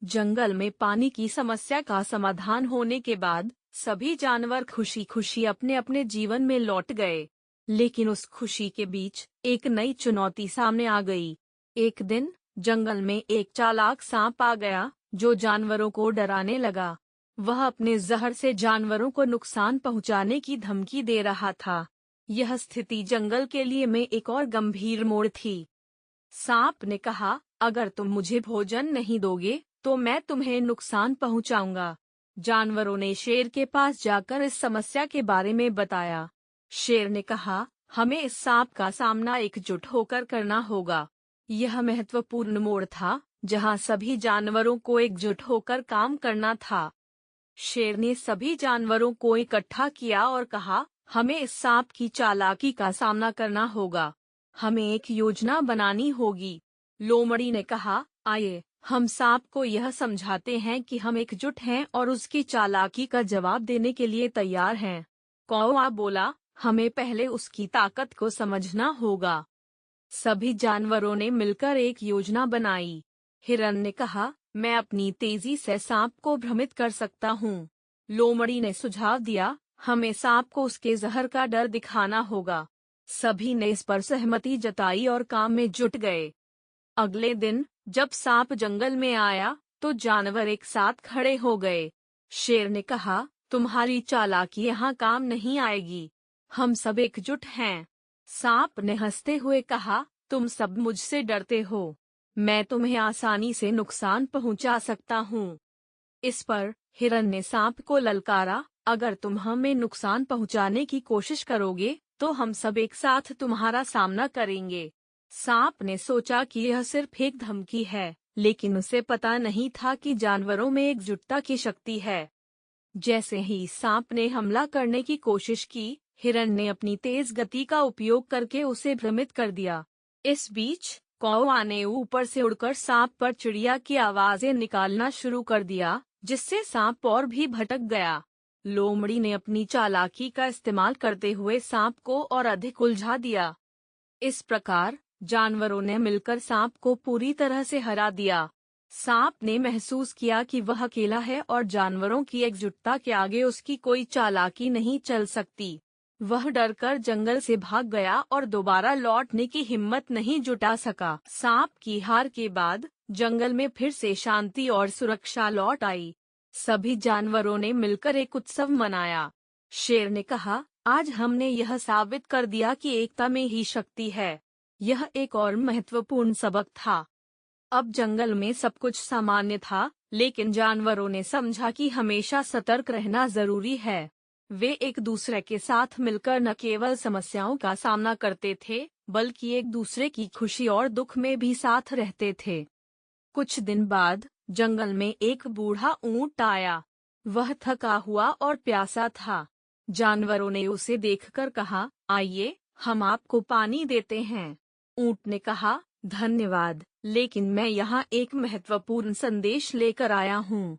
जंगल में पानी की समस्या का समाधान होने के बाद सभी जानवर खुशी खुशी अपने अपने जीवन में लौट गए। लेकिन उस खुशी के बीच एक नई चुनौती सामने आ गई। एक दिन जंगल में एक चालाक सांप आ गया जो जानवरों को डराने लगा। वह अपने जहर से जानवरों को नुकसान पहुंचाने की धमकी दे रहा था। यह स्थिति जंगल के लिए में एक और गंभीर मोड़ थी। सांप ने कहा, अगर तुम मुझे भोजन नहीं दोगे तो मैं तुम्हें नुकसान पहुंचाऊंगा। जानवरों ने शेर के पास जाकर इस समस्या के बारे में बताया। शेर ने कहा, हमें इस सांप का सामना एकजुट होकर करना होगा। यह महत्वपूर्ण मोड़ था जहां सभी जानवरों को एकजुट होकर काम करना था। शेर ने सभी जानवरों को इकट्ठा किया और कहा, हमें इस सांप की चालाकी का सामना करना होगा। हमें एक योजना बनानी होगी। लोमड़ी ने कहा, आइए हम सांप को यह समझाते हैं कि हम एकजुट हैं और उसकी चालाकी का जवाब देने के लिए तैयार हैं। कौवा बोला, हमें पहले उसकी ताकत को समझना होगा। सभी जानवरों ने मिलकर एक योजना बनाई। हिरन ने कहा, मैं अपनी तेजी से सांप को भ्रमित कर सकता हूँ। लोमड़ी ने सुझाव दिया, हमें सांप को उसके जहर का डर दिखाना होगा। सभी ने इस पर सहमति जताई और काम में जुट गए। अगले दिन जब सांप जंगल में आया तो जानवर एक साथ खड़े हो गए। शेर ने कहा, तुम्हारी चालाकी यहाँ काम नहीं आएगी। हम सब एकजुट हैं। सांप ने हंसते हुए कहा, तुम सब मुझसे डरते हो। मैं तुम्हें आसानी से नुकसान पहुंचा सकता हूँ। इस पर हिरन ने सांप को ललकारा, अगर तुम हमें नुकसान पहुंचाने की कोशिश करोगे तो हम सब एक साथ तुम्हारा सामना करेंगे। सांप ने सोचा कि यह सिर्फ एक धमकी है, लेकिन उसे पता नहीं था कि जानवरों में एकजुटता की शक्ति है। जैसे ही सांप ने हमला करने की कोशिश की, हिरन ने अपनी तेज गति का उपयोग करके उसे भ्रमित कर दिया। इस बीच कौवा ने ऊपर से उड़कर सांप पर चिड़िया की आवाजें निकालना शुरू कर दिया, जिससे सांप और भी भटक गया। लोमड़ी ने अपनी चालाकी का इस्तेमाल करते हुए सांप को और अधिक उलझा दिया। इस प्रकार जानवरों ने मिलकर सांप को पूरी तरह से हरा दिया। सांप ने महसूस किया कि वह अकेला है और जानवरों की एकजुटता के आगे उसकी कोई चालाकी नहीं चल सकती। वह डरकर जंगल से भाग गया और दोबारा लौटने की हिम्मत नहीं जुटा सका। सांप की हार के बाद जंगल में फिर से शांति और सुरक्षा लौट आई। सभी जानवरों ने मिलकर एक उत्सव मनाया। शेर ने कहा, आज हमने यह साबित कर दिया कि एकता में ही शक्ति है। यह एक और महत्वपूर्ण सबक था। अब जंगल में सब कुछ सामान्य था, लेकिन जानवरों ने समझा कि हमेशा सतर्क रहना जरूरी है। वे एक दूसरे के साथ मिलकर न केवल समस्याओं का सामना करते थे, बल्कि एक दूसरे की खुशी और दुख में भी साथ रहते थे। कुछ दिन बाद जंगल में एक बूढ़ा ऊंट आया। वह थका हुआ और प्यासा था। जानवरों ने उसे देखकर कहा, आइए हम आपको पानी देते हैं। ऊंट ने कहा, धन्यवाद, लेकिन मैं यहाँ एक महत्वपूर्ण संदेश लेकर आया हूँ।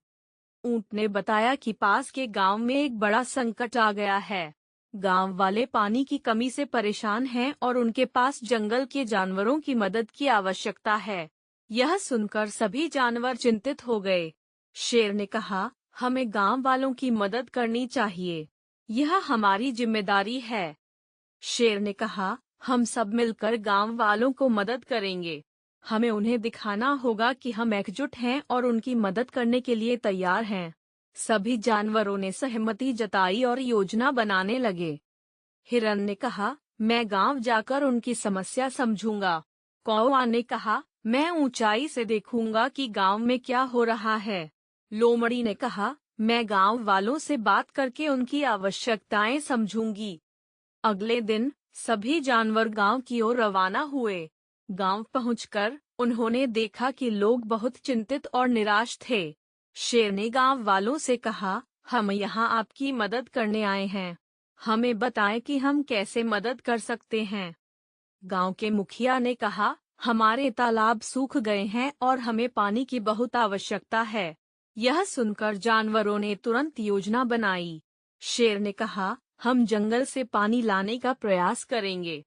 ऊंट ने बताया कि पास के गांव में एक बड़ा संकट आ गया है। गांव वाले पानी की कमी से परेशान हैं और उनके पास जंगल के जानवरों की मदद की आवश्यकता है। यह सुनकर सभी जानवर चिंतित हो गए। शेर ने कहा, हमें गांव वालों की मदद करनी चाहिए। यह हमारी जिम्मेदारी है। शेर ने कहा, हम सब मिलकर गांव वालों को मदद करेंगे। हमें उन्हें दिखाना होगा कि हम एकजुट हैं और उनकी मदद करने के लिए तैयार हैं। सभी जानवरों ने सहमति जताई और योजना बनाने लगे। हिरन ने कहा, मैं गांव जाकर उनकी समस्या समझूंगा। कौवा ने कहा, मैं ऊंचाई से देखूंगा कि गांव में क्या हो रहा है। लोमड़ी ने कहा, मैं गांव वालों से बात करके उनकी आवश्यकताएं समझूंगी। अगले दिन सभी जानवर गांव की ओर रवाना हुए। गांव पहुंचकर उन्होंने देखा कि लोग बहुत चिंतित और निराश थे। शेर ने गांव वालों से कहा, हम यहाँ आपकी मदद करने आए हैं। हमें बताएं कि हम कैसे मदद कर सकते हैं। गांव के मुखिया ने कहा, हमारे तालाब सूख गए हैं और हमें पानी की बहुत आवश्यकता है। यह सुनकर जानवरों ने तुरंत योजना बनाई। शेर ने कहा, हम जंगल से पानी लाने का प्रयास करेंगे।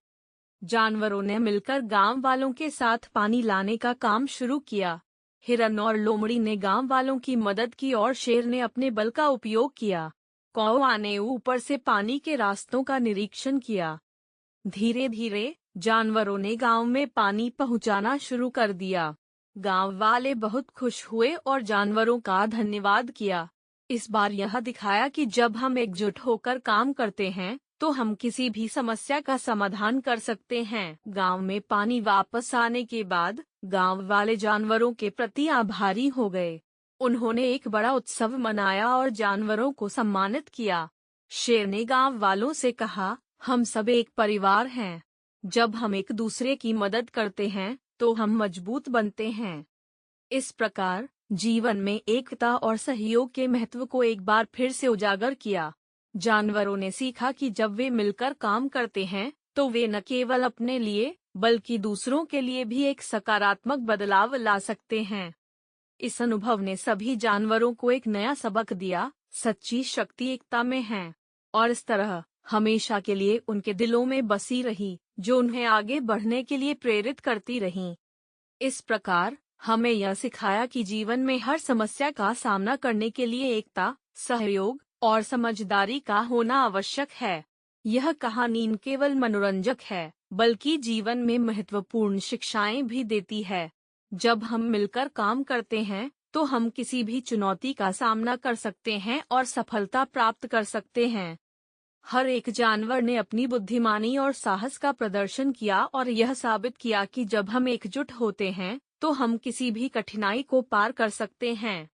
जानवरों ने मिलकर गांव वालों के साथ पानी लाने का काम शुरू किया। हिरन और लोमड़ी ने गांव वालों की मदद की और शेर ने अपने बल का उपयोग किया। कौवा ने ऊपर से पानी के रास्तों का निरीक्षण किया। धीरे धीरे जानवरों ने गांव में पानी पहुंचाना शुरू कर दिया। गांव वाले बहुत खुश हुए और जानवरों का धन्यवाद किया। इस बार यह दिखाया कि जब हम एकजुट होकर काम करते हैं तो हम किसी भी समस्या का समाधान कर सकते हैं। गांव में पानी वापस आने के बाद गांव वाले जानवरों के प्रति आभारी हो गए। उन्होंने एक बड़ा उत्सव मनाया और जानवरों को सम्मानित किया। शेर ने गांव वालों से कहा, हम सब एक परिवार हैं। जब हम एक दूसरे की मदद करते हैं तो हम मजबूत बनते हैं। इस प्रकार जीवन में एकता और सहयोग के महत्व को एक बार फिर से उजागर किया। जानवरों ने सीखा कि जब वे मिलकर काम करते हैं तो वे न केवल अपने लिए बल्कि दूसरों के लिए भी एक सकारात्मक बदलाव ला सकते हैं। इस अनुभव ने सभी जानवरों को एक नया सबक दिया, सच्ची शक्ति एकता में है। और इस तरह हमेशा के लिए उनके दिलों में बसी रही, जो उन्हें आगे बढ़ने के लिए प्रेरित करती रही। इस प्रकार हमें यह सिखाया कि जीवन में हर समस्या का सामना करने के लिए एकता, सहयोग और समझदारी का होना आवश्यक है। यह कहानी न केवल मनोरंजक है, बल्कि जीवन में महत्वपूर्ण शिक्षाएं भी देती है। जब हम मिलकर काम करते हैं तो हम किसी भी चुनौती का सामना कर सकते हैं और सफलता प्राप्त कर सकते हैं। हर एक जानवर ने अपनी बुद्धिमानी और साहस का प्रदर्शन किया और यह साबित किया कि जब हम एकजुट होते हैं तो हम किसी भी कठिनाई को पार कर सकते हैं।